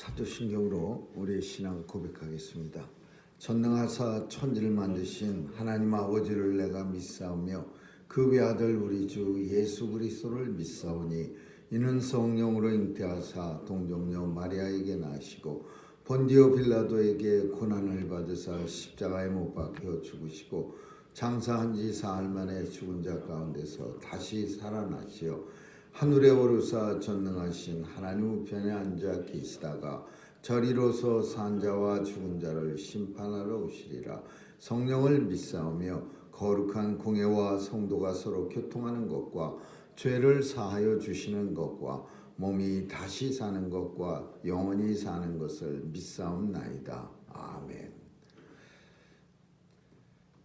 사도신경으로 우리의 신앙 고백하겠습니다. 전능하사 천지를 만드신 하나님 아버지를 내가 믿사오며 그 외아들 우리 주 예수 그리스도를 믿사오니 이는 성령으로 잉태하사 동정녀 마리아에게 나시고 본디오 빌라도에게 고난을 받으사 십자가에 못 박혀 죽으시고 장사한 지 사흘 만에 죽은 자 가운데서 다시 살아나시어 하늘에 오르사 전능하신 하나님 우편에 앉아 계시다가 저리로서 산 자와 죽은 자를 심판하러 오시리라. 성령을 믿사오며 거룩한 공회와 성도가 서로 교통하는 것과 죄를 사하여 주시는 것과 몸이 다시 사는 것과 영원히 사는 것을 믿사옵나이다. 아멘.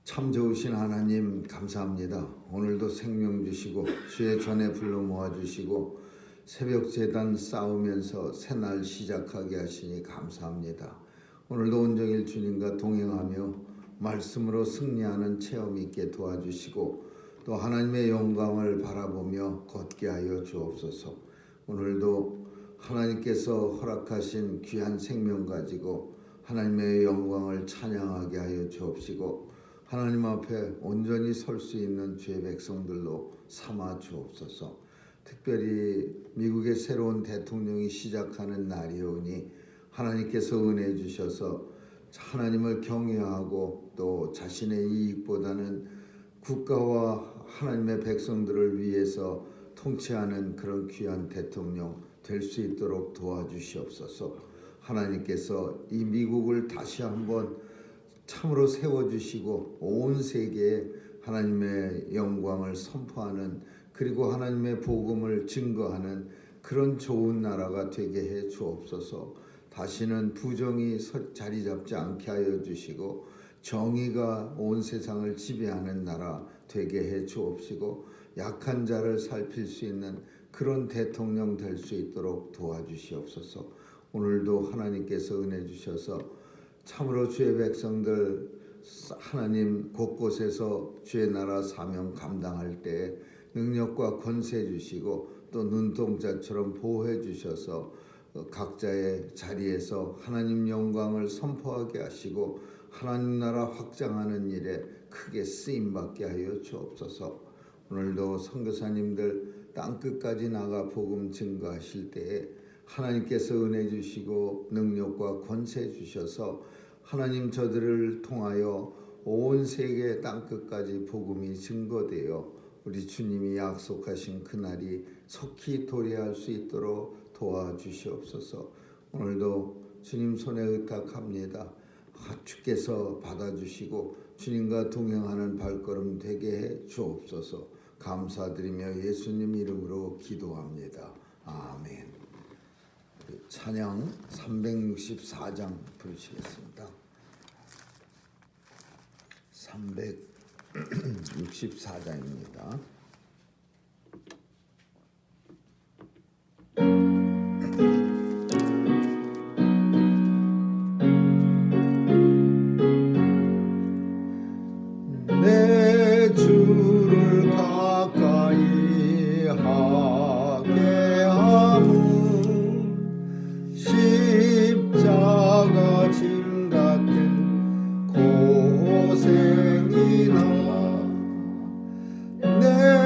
참 좋으신 하나님 감사합니다. 오늘도 생명 주시고 주의 전에 불러 모아주시고 새벽 제단 쌓으면서 새날 시작하게 하시니 감사합니다. 오늘도 온종일 주님과 동행하며 말씀으로 승리하는 체험 있게 도와주시고 또 하나님의 영광을 바라보며 걷게 하여 주옵소서. 오늘도 하나님께서 허락하신 귀한 생명 가지고 하나님의 영광을 찬양하게 하여 주옵시고 하나님 앞에 온전히 설 수 있는 주의 백성들로 삼아 주옵소서. 특별히 미국의 새로운 대통령이 시작하는 날이오니 하나님께서 은혜 주셔서 하나님을 경외하고 또 자신의 이익보다는 국가와 하나님의 백성들을 위해서 통치하는 그런 귀한 대통령 될 수 있도록 도와주시옵소서. 하나님께서 이 미국을 다시 한번 참으로 세워주시고 온 세계에 하나님의 영광을 선포하는 그리고 하나님의 복음을 증거하는 그런 좋은 나라가 되게 해 주옵소서. 다시는 부정이 자리 잡지 않게 하여 주시고 정의가 온 세상을 지배하는 나라 되게 해 주옵시고 약한 자를 살필 수 있는 그런 대통령 될 수 있도록 도와주시옵소서. 오늘도 하나님께서 은혜 주셔서 참으로 주의 백성들 하나님 곳곳에서 주의 나라 사명 감당할 때 능력과 권세 주시고 또 눈동자처럼 보호해 주셔서 각자의 자리에서 하나님 영광을 선포하게 하시고 하나님 나라 확장하는 일에 크게 쓰임받게 하여 주옵소서. 오늘도 선교사님들 땅끝까지 나가 복음 증거하실 때에 하나님께서 은혜 주시고 능력과 권세 주셔서 하나님 저들을 통하여 온 세계 땅끝까지 복음이 증거되어 우리 주님이 약속하신 그날이 속히 도래할 수 있도록 도와주시옵소서. 오늘도 주님 손에 의탁합니다. 주께서 받아주시고 주님과 동행하는 발걸음 되게 해 주옵소서. 감사드리며 예수님 이름으로 기도합니다. 아멘. 찬양 364장 부르시겠습니다. 364장입니다. 내 주를 가까이 하게 함은 십자가 짐 같은 고생이나 내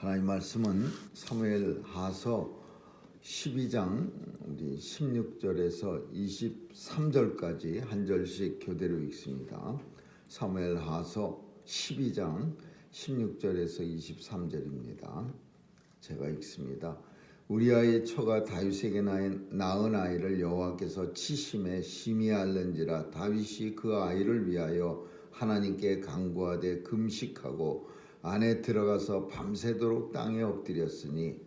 하나님 말씀은 사무엘하서 12장 우리 16절에서 23절까지 한 절씩 교대로 읽습니다. 사무엘하서 12장 16절에서 23절입니다. 제가 읽습니다. 우리아의 처가 다윗에게 낳은 아이를 여호와께서 치심에 심히 앓는지라. 다윗이 그 아이를 위하여 하나님께 간구하되 금식하고 안에 들어가서 밤새도록 땅에 엎드렸으니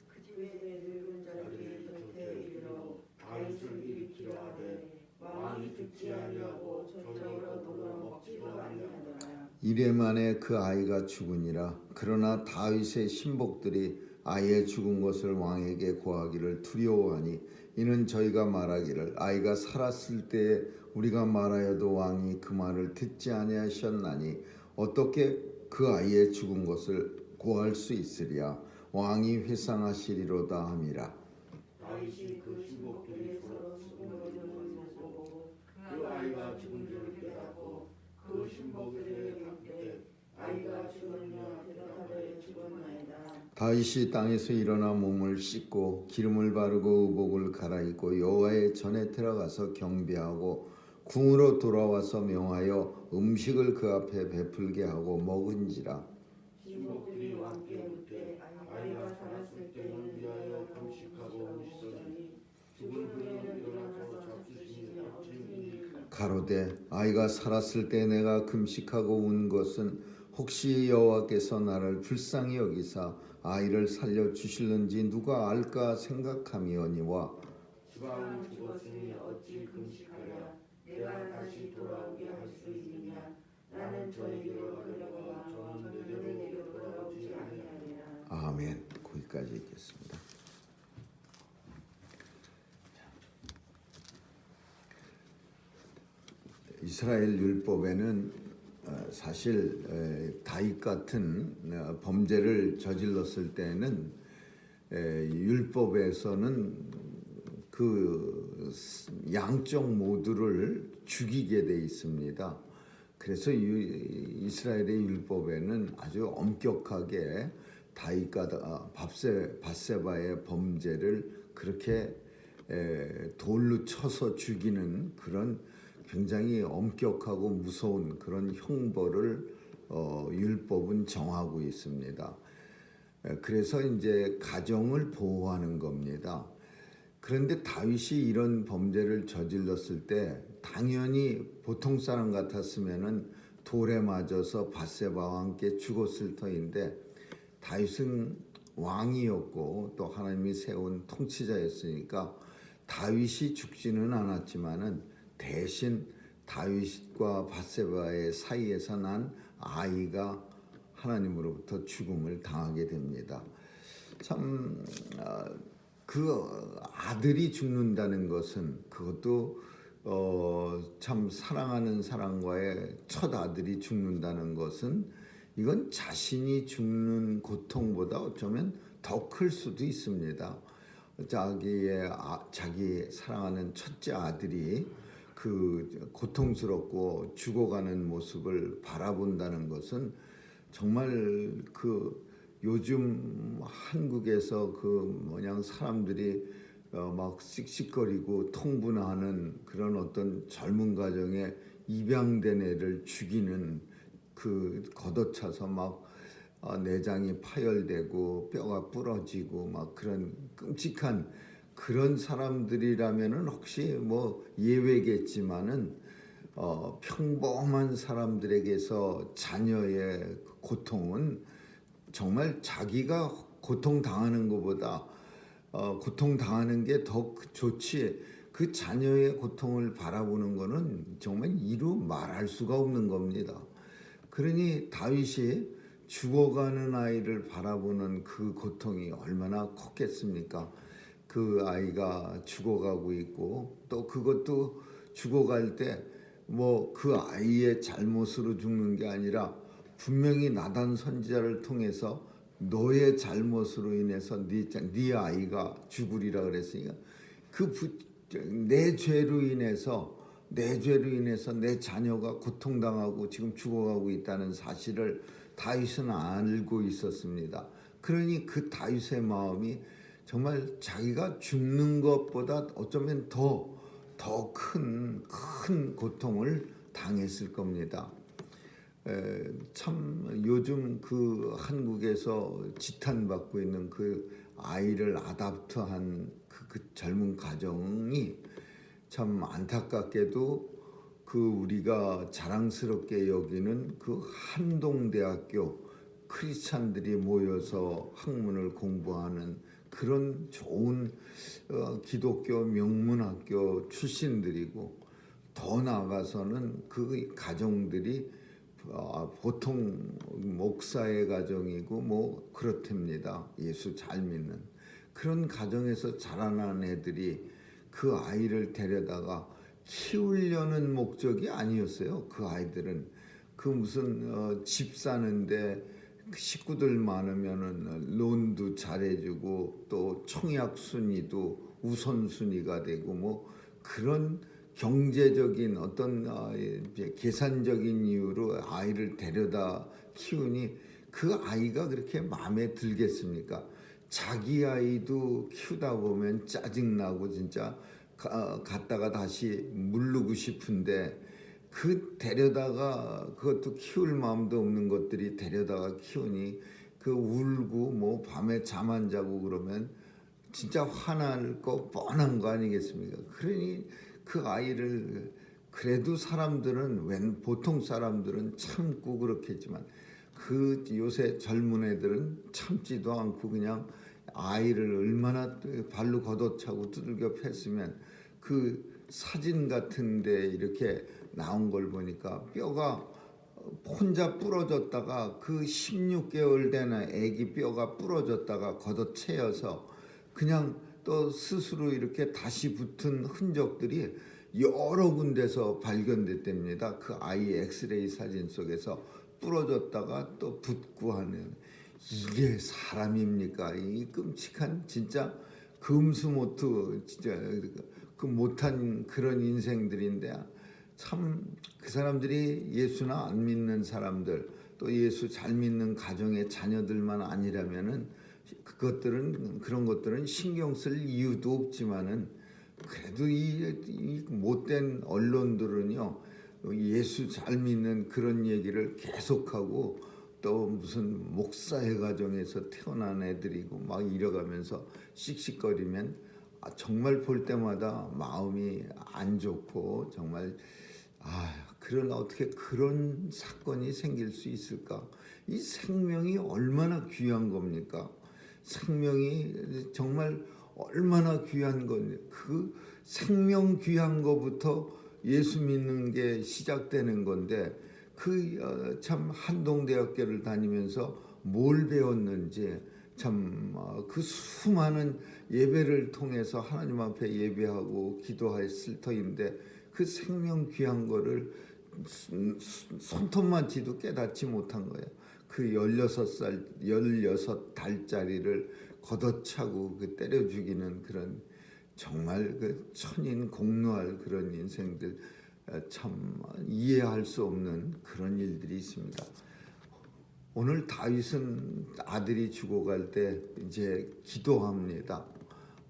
그 집에 늙은 자들이 곁에 이르러 다윗을 일으키려 하되 왕이 듣지 아니하고 저쪽으로 돌아 먹지도 아니하더라. 이래 만에 그 아이가 죽으니라. 그러나 다윗의 신복들이 아이의 죽은 것을 왕에게 고하기를 두려워하니 이는 저희가 말하기를 아이가 살았을 때에 우리가 말하여도 왕이 그 말을 듣지 아니하셨나니 어떻게 그 아이의 죽은 것을 고할 수 있으랴. 왕이 회상하시리로다 함이라. 다윗이 그 신복들이 서로 수군거리는 것을 보고 그 아이가 죽은 줄을 깨닫고 그 신복들에게 묻되 아이가 죽었냐 대답하되 죽었나이다. 다윗이 땅에서 일어나 몸을 씻고 기름을 바르고 의복을 갈아입고 여호와의 전에 들어가서 경배하고 궁으로 돌아와서 명하여 음식을 그 앞에 베풀게 하고 먹은지라. 신복들이 왕께 묻되 아이가 살았을 때는 위하여 금식하고 먹으니 죽은 후에는 일어나서 잡수시니 어찌니이까. 가로되 아이가 살았을 때 내가 금식하고 운 것은 혹시 여호와께서 나를 불쌍히 여기사 아이를 살려 주실는지 누가 알까 생각함이오니와. 지방은 죽었으니 어찌 금식하랴. 내가 다시 돌아오게 할 수 있느냐. 나는 저에게로 가려고 저는 내게로 돌아오지 아니하리라. 아멘. 거기까지 읽겠습니다. 이스라엘 율법에는 사실 다윗 같은 범죄를 저질렀을 때는 율법에서는 그 양쪽 모두를 죽이게 돼 있습니다. 그래서 이스라엘의 율법에는 아주 엄격하게 다윗과 밧세바의 범죄를 그렇게 돌로 쳐서 죽이는 그런 굉장히 엄격하고 무서운 그런 형벌을 율법은 정하고 있습니다. 그래서 이제 가정을 보호하는 겁니다. 그런데 다윗이 이런 범죄를 저질렀을 때 당연히 보통 사람 같았으면은 돌에 맞아서 밧세바와 함께 죽었을 터인데 다윗은 왕이었고 또 하나님이 세운 통치자였으니까 다윗이 죽지는 않았지만은 대신 다윗과 밧세바의 사이에서 난 아이가 하나님으로부터 죽음을 당하게 됩니다. 참 그 아들이 죽는다는 것은 그것도 참 사랑하는 사람과의 첫 아들이 죽는다는 것은 이건 자신이 죽는 고통보다 어쩌면 더 클 수도 있습니다. 자기 사랑하는 첫째 아들이 그 고통스럽고 죽어가는 모습을 바라본다는 것은 정말 그 요즘 한국에서 사람들이 막 씩씩거리고 통분하는 그런 어떤 젊은 가정에 입양된 애를 죽이는 그 걷어차서 막 내장이 파열되고 뼈가 부러지고 막 그런 끔찍한 그런 사람들이라면은 혹시 뭐 예외겠지만은 평범한 사람들에게서 자녀의 고통은 정말 자기가 고통당하는 것보다 고통당하는 게 더 좋지 그 자녀의 고통을 바라보는 것은 정말 이루 말할 수가 없는 겁니다. 그러니 다윗이 죽어가는 아이를 바라보는 그 고통이 얼마나 컸겠습니까? 그 아이가 죽어가고 있고 또 그것도 죽어갈 때 뭐 그 아이의 잘못으로 죽는 게 아니라 분명히 나단 선지자를 통해서 너의 잘못으로 인해서 네 아이가 죽으리라 그랬으니까 내 죄로 인해서 내 자녀가 고통당하고 지금 죽어가고 있다는 사실을 다윗은 알고 있었습니다. 그러니 그 다윗의 마음이 정말 자기가 죽는 것보다 어쩌면 더 큰 고통을 당했을 겁니다. 참 요즘 그 한국에서 지탄받고 있는 그 아이를 아답트한 그 젊은 가정이 참 안타깝게도 그 우리가 자랑스럽게 여기는 그 한동대학교 크리스찬들이 모여서 학문을 공부하는 그런 좋은 기독교 명문학교 출신들이고, 더 나아가서는 그 가정들이 보통 목사의 가정이고 뭐 그렇답니다. 예수 잘 믿는 그런 가정에서 자라난 애들이 그 아이를 데려다가 키우려는 목적이 아니었어요. 그 아이들은 그 무슨 집 사는데 식구들 많으면은 론도 잘해주고 또 청약 순위도 우선순위가 되고 뭐 그런 경제적인 어떤 계산적인 이유로 아이를 데려다 키우니 그 아이가 그렇게 마음에 들겠습니까? 자기 아이도 키우다 보면 짜증나고 진짜 갔다가 다시 물르고 싶은데, 그 데려다가 그것도 키울 마음도 없는 것들이 데려다가 키우니 그 울고 뭐 밤에 잠 안 자고 그러면 진짜 화날 거 뻔한 거 아니겠습니까? 그러니 그 아이를 그래도 사람들은 보통 사람들은 참고 그렇겠지만 그 요새 젊은 애들은 참지도 않고 그냥 아이를 얼마나 발로 걷어차고 두들겨 팼으면 그 사진 같은데 이렇게 나온 걸 보니까 뼈가 혼자 부러졌다가 그 16개월 된 애기 뼈가 부러졌다가 걷어채여서 그냥 또 스스로 이렇게 다시 붙은 흔적들이 여러 군데서 발견됐답니다. 그 아이 엑스레이 사진 속에서 부러졌다가 또 붙고 하는, 이게 사람입니까? 이 끔찍한 진짜 금수모투 진짜 그 못한 그런 인생들인데, 참 그 사람들이 예수나 안 믿는 사람들 또 예수 잘 믿는 가정의 자녀들만 아니라면은 그런 것들은 신경 쓸 이유도 없지만은, 그래도 이 못된 언론들은요 예수 잘 믿는 그런 얘기를 계속하고 또 무슨 목사의 가정에서 태어난 애들이고 막 이래가면서 씩씩거리면 정말 볼 때마다 마음이 안 좋고, 정말 그러나 어떻게 그런 사건이 생길 수 있을까? 이 생명이 얼마나 귀한 겁니까? 생명이 정말 얼마나 귀한 건지, 그 생명 귀한 거부터 예수 믿는 게 시작되는 건데, 그 참 한동대학교를 다니면서 뭘 배웠는지, 참 그 수많은 예배를 통해서 하나님 앞에 예배하고 기도했을 터인데 그 생명 귀한 거를 손톱만지도 깨닫지 못한 거예요. 그 16달짜리를 걷어차고 그 때려 죽이는 그런 정말 그 천인 공노할 그런 인생들, 참 이해할 수 없는 그런 일들이 있습니다. 오늘 다윗은 아들이 죽어갈 때 이제 기도합니다.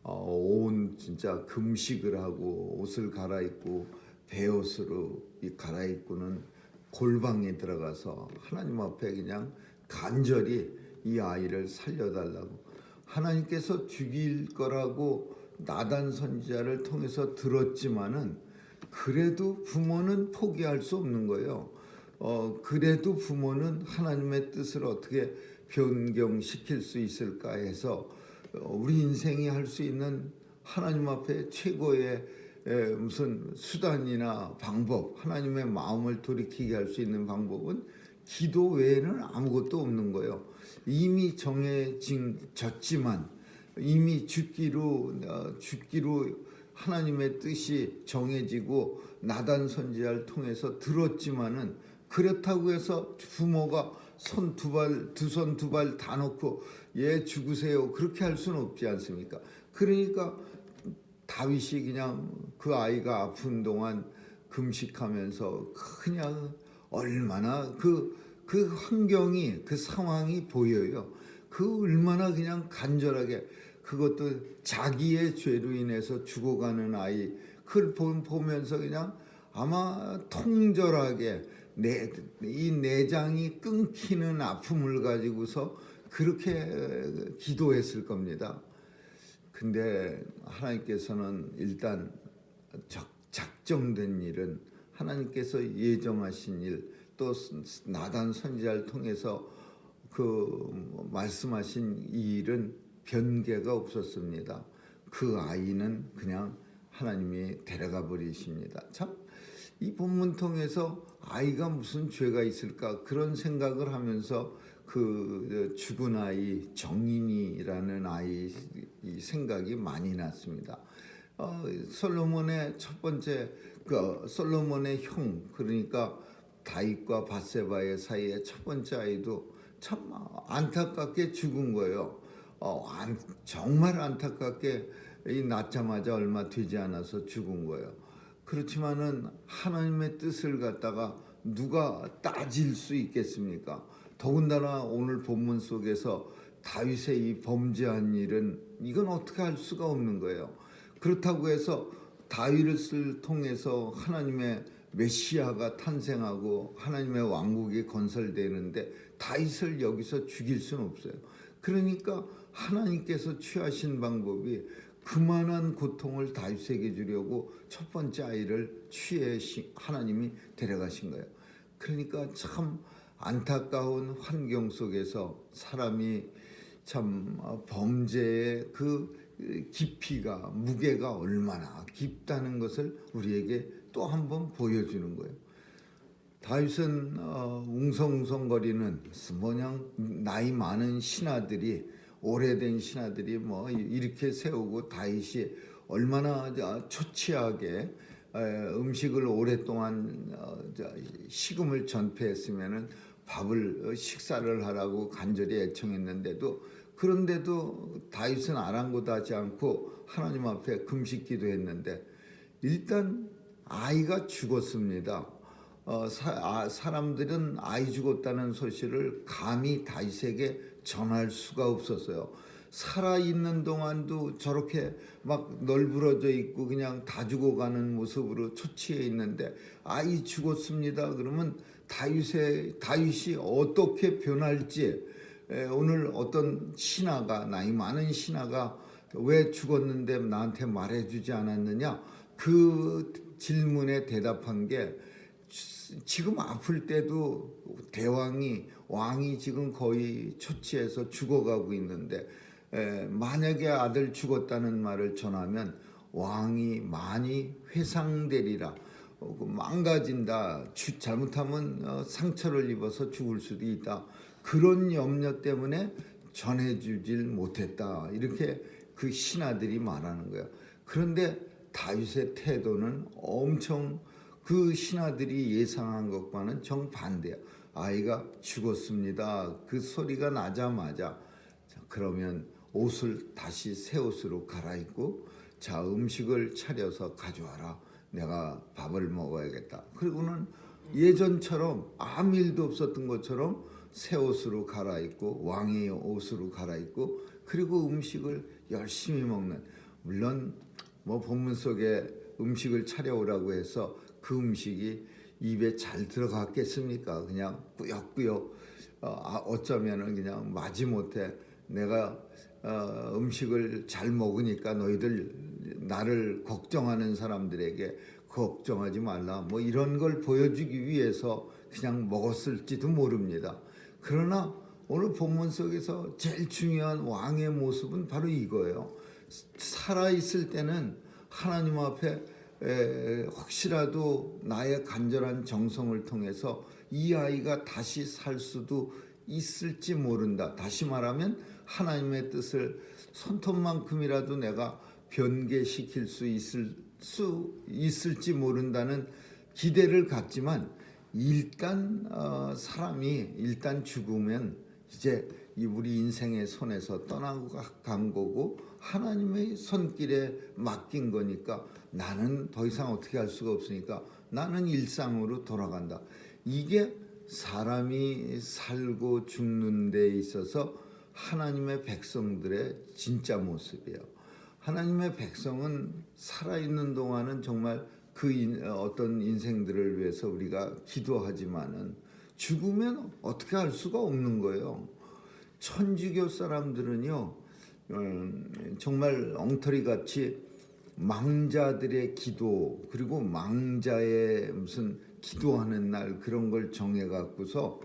온 진짜 금식을 하고 옷을 갈아입고 베옷으로 갈아입고는 골방에 들어가서 하나님 앞에 그냥 간절히 이 아이를 살려달라고, 하나님께서 죽일 거라고 나단 선지자를 통해서 들었지만은 그래도 부모는 포기할 수 없는 거예요. 그래도 부모는 하나님의 뜻을 어떻게 변경시킬 수 있을까 해서 우리 인생이 할 수 있는 하나님 앞에 최고의 무슨 수단이나 방법, 하나님의 마음을 돌이키게 할 수 있는 방법은 기도 외에는 아무것도 없는 거예요. 이미 정해졌지만, 이미 죽기로 하나님의 뜻이 정해지고 나단 선지자를 통해서 들었지만은, 그렇다고 해서 부모가 두 손 두 발 다 놓고 얘 죽으세요 그렇게 할 수는 없지 않습니까? 그러니까 다윗이 그냥 그 아이가 아픈 동안 금식하면서 그냥 얼마나 그 환경이, 그 상황이 보여요. 그 얼마나 그냥 간절하게, 그것도 자기의 죄로 인해서 죽어가는 아이, 그걸 보면서 그냥 아마 통절하게 이 내장이 끊기는 아픔을 가지고서 그렇게 기도했을 겁니다. 근데 하나님께서는 일단 작정된 일은, 하나님께서 예정하신 일, 또 나단 선지자를 통해서 그 말씀하신 이 일은 변개가 없었습니다. 그 아이는 그냥 하나님이 데려가 버리십니다. 참, 이 본문 통해서 아이가 무슨 죄가 있을까 그런 생각을 하면서 그 죽은 아이 정인이라는 아이 생각이 많이 났습니다. 솔로몬의 첫 번째, 그 솔로몬의 형, 그러니까 다윗과 밧세바의 사이에 첫 번째 아이도 참 안타깝게 죽은 거예요. 정말 안타깝게 낳자마자 얼마 되지 않아서 죽은 거예요. 그렇지만은 하나님의 뜻을 갖다가 누가 따질 수 있겠습니까? 더군다나 오늘 본문 속에서 다윗의 이 범죄한 일은 이건 어떻게 할 수가 없는 거예요. 그렇다고 해서 다윗을 통해서 하나님의 메시아가 탄생하고 하나님의 왕국이 건설되는데 다윗을 여기서 죽일 수는 없어요. 그러니까 하나님께서 취하신 방법이 그만한 고통을 다윗에게 주려고 첫 번째 아이를 하나님이 데려가신 거예요. 그러니까 참 안타까운 환경 속에서 사람이 참 범죄의 그 깊이가, 무게가 얼마나 깊다는 것을 우리에게 또 한 번 보여주는 거예요. 다윗은 웅성웅성거리는 뭐냐 나이 많은 신하들이, 오래된 신하들이 뭐 이렇게 세우고 다윗이 얼마나 초췌하게 음식을 오랫동안 식음을 전폐했으면은 식사를 하라고 간절히 애청했는데도, 그런데도 다윗은 아랑곳하지 않고 하나님 앞에 금식 기도했는데 일단 아이가 죽었습니다. 사람들은 아이 죽었다는 소식을 감히 다윗에게 전할 수가 없었어요. 살아있는 동안도 저렇게 막 널브러져 있고 그냥 다 죽어가는 모습으로 초치해 있는데 아이 죽었습니다 그러면 다윗이 어떻게 변할지, 오늘 어떤 신하가, 나이 많은 신하가 왜 죽었는데 나한테 말해주지 않았느냐, 그 질문에 대답한 게, 지금 아플 때도 왕이 지금 거의 초치해서 죽어가고 있는데 만약에 아들 죽었다는 말을 전하면 왕이 많이 회상되리라, 망가진다, 잘못하면 상처를 입어서 죽을 수도 있다, 그런 염려 때문에 전해주질 못했다, 이렇게 그 신하들이 말하는 거예요. 그런데 다윗의 태도는 엄청 그 신하들이 예상한 것과는 정반대야. 아이가 죽었습니다 그 소리가 나자마자 그러면 옷을 다시 새 옷으로 갈아입고, 자, 음식을 차려서 가져와라, 내가 밥을 먹어야겠다. 그리고는 예전처럼 아무 일도 없었던 것처럼 새 옷으로 갈아입고, 왕의 옷으로 갈아입고, 그리고 음식을 열심히 먹는, 물론 뭐 본문 속에 음식을 차려오라고 해서 그 음식이 입에 잘 들어갔겠습니까? 그냥 꾸역꾸역 어쩌면은 그냥 마지못해 내가 음식을 잘 먹으니까 너희들 나를 걱정하는 사람들에게 걱정하지 말라, 뭐 이런 걸 보여주기 위해서 그냥 먹었을지도 모릅니다. 그러나 오늘 본문 속에서 제일 중요한 왕의 모습은 바로 이거예요. 살아있을 때는 하나님 앞에 혹시라도 나의 간절한 정성을 통해서 이 아이가 다시 살 수도 있을지 모른다. 다시 말하면 하나님의 뜻을 손톱만큼이라도 내가 변개시킬 수 있을지 모른다는 기대를 갖지만, 일단 사람이 일단 죽으면 이제 우리 인생의 손에서 떠나간 거고 하나님의 손길에 맡긴 거니까 나는 더 이상 어떻게 할 수가 없으니까 나는 일상으로 돌아간다. 이게 사람이 살고 죽는 데 있어서 하나님의 백성들의 진짜 모습이에요. 하나님의 백성은 살아있는 동안은 정말 어떤 인생들을 위해서 우리가 기도하지만은 죽으면 어떻게 할 수가 없는 거예요. 천주교 사람들은요, 정말 엉터리같이 망자들의 기도, 그리고 망자의 무슨 기도하는 날 그런 걸 정해 갖고서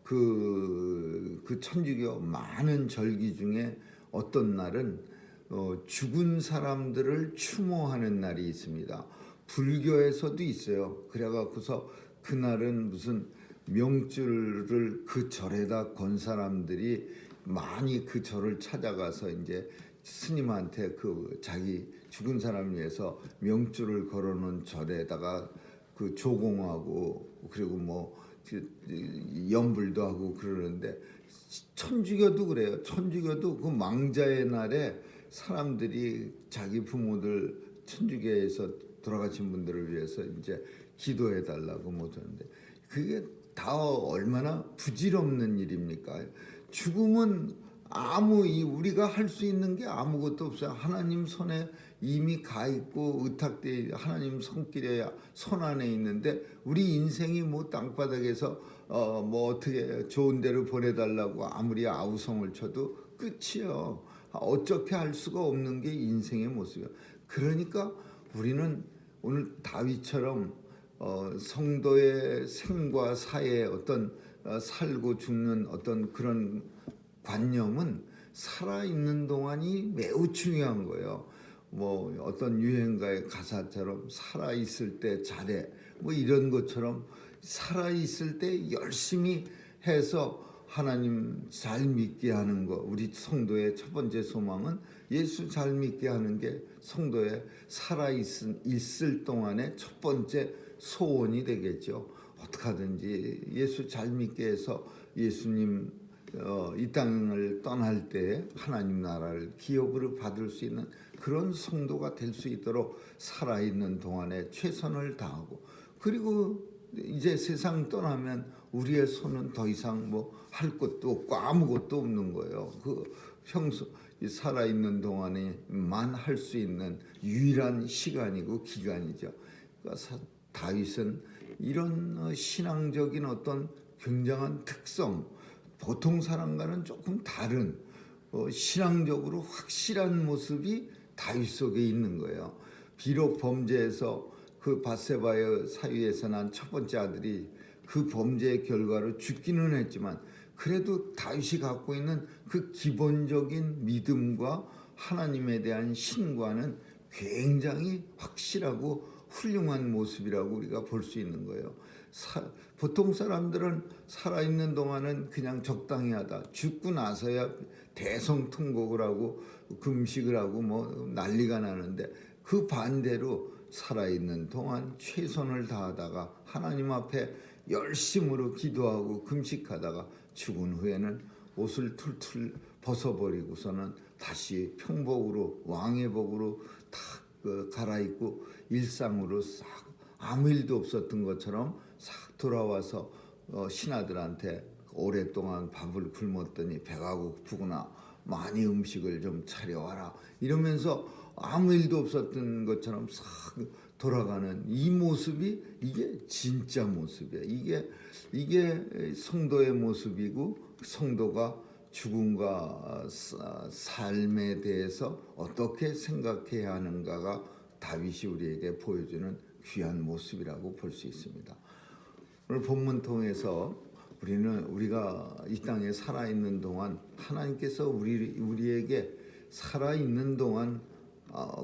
그 천주교 많은 절기 중에 어떤 날은 죽은 사람들을 추모하는 날이 있습니다. 불교에서도 있어요. 그래 갖고서 그날은 무슨 명줄을 그 절에다 건 사람들이 많이 그 절을 찾아가서 이제 스님한테 그 자기 죽은 사람 위해서 명줄을 걸어놓은 절에다가 그 조공하고 그리고 뭐 연불도 하고 그러는데, 천주교도 그래요. 천주교도 그 망자의 날에 사람들이 자기 부모들, 천주교에서 돌아가신 분들을 위해서 이제 기도해 달라고 뭐 하는데, 그게 다 얼마나 부질없는 일입니까? 죽음은 우리가 할 수 있는 게 아무것도 없어요. 하나님 손에 이미 가 있고 의탁돼 하나님 손길에 손 안에 있는데, 우리 인생이 뭐 땅바닥에서 뭐 어떻게 좋은 데로 보내달라고 아무리 아우성을 쳐도 끝이요. 어떻게 할 수가 없는 게 인생의 모습이에요. 그러니까 우리는 오늘 다윗처럼 성도의 생과 사의 어떤 살고 죽는 어떤 그런 관념은 살아있는 동안이 매우 중요한 거예요. 뭐 어떤 유행가의 가사처럼 살아있을 때 잘해, 뭐 이런 것처럼 살아있을 때 열심히 해서 하나님 잘 믿게 하는 거. 우리 성도의 첫 번째 소망은 예수 잘 믿게 하는 게 성도의 살아있을 동안의 첫 번째 소원이 되겠죠. 어떻게 하든지 예수 잘 믿게 해서 예수님 이 땅을 떠날 때 하나님 나라를 기업으로 받을 수 있는 그런 성도가 될 수 있도록 살아있는 동안에 최선을 다하고, 그리고 이제 세상 떠나면 우리의 손은 더 이상 뭐 할 것도 없고 아무것도 없는 거예요. 그 평소 살아있는 동안에만 할 수 있는 유일한 시간이고 기간이죠. 그러니까 다윗은 이런 신앙적인 어떤 굉장한 특성, 보통 사람과는 조금 다른 신앙적으로 확실한 모습이 다윗 속에 있는 거예요. 비록 범죄에서 그 밧세바의 사위에서 난 첫 번째 아들이 그 범죄의 결과로 죽기는 했지만, 그래도 다윗이 갖고 있는 그 기본적인 믿음과 하나님에 대한 신과는 굉장히 확실하고 훌륭한 모습이라고 우리가 볼 수 있는 거예요. 보통 사람들은 살아있는 동안은 그냥 적당히 하다, 죽고 나서야 대성통곡을 하고 금식을 하고 뭐 난리가 나는데, 그 반대로 살아있는 동안 최선을 다하다가 하나님 앞에 열심으로 기도하고 금식하다가 죽은 후에는 옷을 툴툴 벗어버리고서는 다시 평복으로 왕의 복으로 다 갈아입고 일상으로 싹 아무 일도 없었던 것처럼 싹 돌아와서 신하들한테 오랫동안 밥을 굶었더니 배가 고프구나, 많이 음식을 좀 차려와라 이러면서 아무 일도 없었던 것처럼 싹 돌아가는 이 모습이 이게 진짜 모습이에요. 이게 성도의 모습이고, 성도가 죽음과 삶에 대해서 어떻게 생각해야 하는가가 다윗이 우리에게 보여주는 귀한 모습이라고 볼 수 있습니다. 오늘 본문 통해서 우리가 이 땅에 살아있는 동안 하나님께서 우리에게 살아있는 동안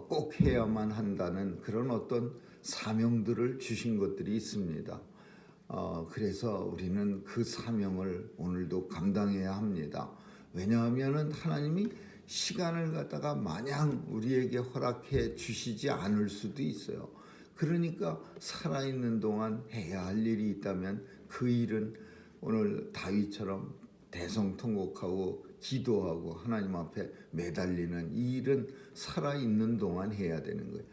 꼭 해야만 한다는 그런 어떤 사명들을 주신 것들이 있습니다. 그래서 우리는 그 사명을 오늘도 감당해야 합니다. 왜냐하면 하나님이 시간을 갖다가 마냥 우리에게 허락해 주시지 않을 수도 있어요. 그러니까 살아있는 동안 해야 할 일이 있다면 그 일은 오늘 다윗처럼 대성통곡하고 기도하고 하나님 앞에 매달리는 이 일은 살아있는 동안 해야 되는 거예요.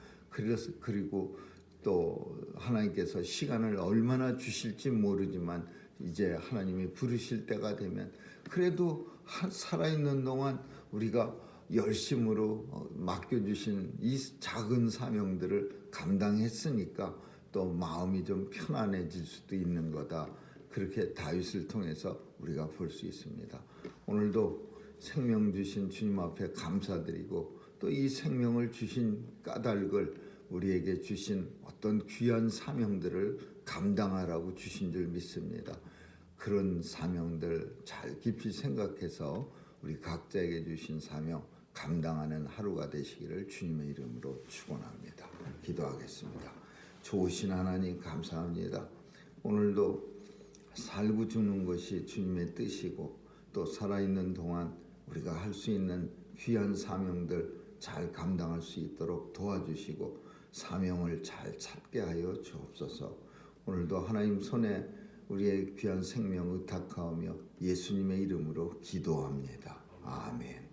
그리고 또 하나님께서 시간을 얼마나 주실지 모르지만 이제 하나님이 부르실 때가 되면 그래도 살아있는 동안 우리가 열심으로 맡겨주신 이 작은 사명들을 감당했으니까 또 마음이 좀 편안해질 수도 있는 거다. 그렇게 다윗을 통해서 우리가 볼 수 있습니다. 오늘도 생명 주신 주님 앞에 감사드리고 또 이 생명을 주신 까닭을 우리에게 주신 어떤 귀한 사명들을 감당하라고 주신 줄 믿습니다. 그런 사명들 잘 깊이 생각해서 우리 각자에게 주신 사명 감당하는 하루가 되시기를 주님의 이름으로 축원합니다. 기도하겠습니다. 좋으신 하나님 감사합니다. 오늘도 살고 죽는 것이 주님의 뜻이고 또 살아있는 동안 우리가 할 수 있는 귀한 사명들 잘 감당할 수 있도록 도와주시고 사명을 잘 찾게 하여 주옵소서. 오늘도 하나님 손에 우리의 귀한 생명 의탁하오며 예수님의 이름으로 기도합니다. 아멘.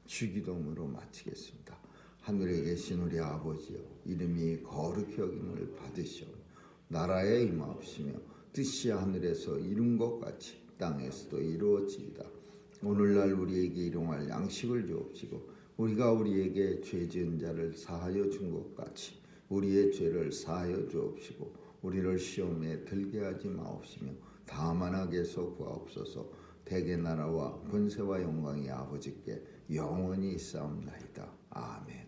주기도문으로 마치겠습니다. 하늘에 계신 우리 아버지여, 이름이 거룩히 여김을 받으시오. 나라에 임하옵시며 뜻이 하늘에서 이룬 것 같이 땅에서도 이루어지이다. 오늘날 우리에게 일용할 양식을 주옵시고 우리가 우리에게 죄 지은 자를 사하여 준 것 같이 우리의 죄를 사하여 주옵시고 우리를 시험에 들게 하지 마옵시며 다만 악에서 구하옵소서. 대개 나라와 권세와 영광이 아버지께 영원히 있사옵나이다. 아멘.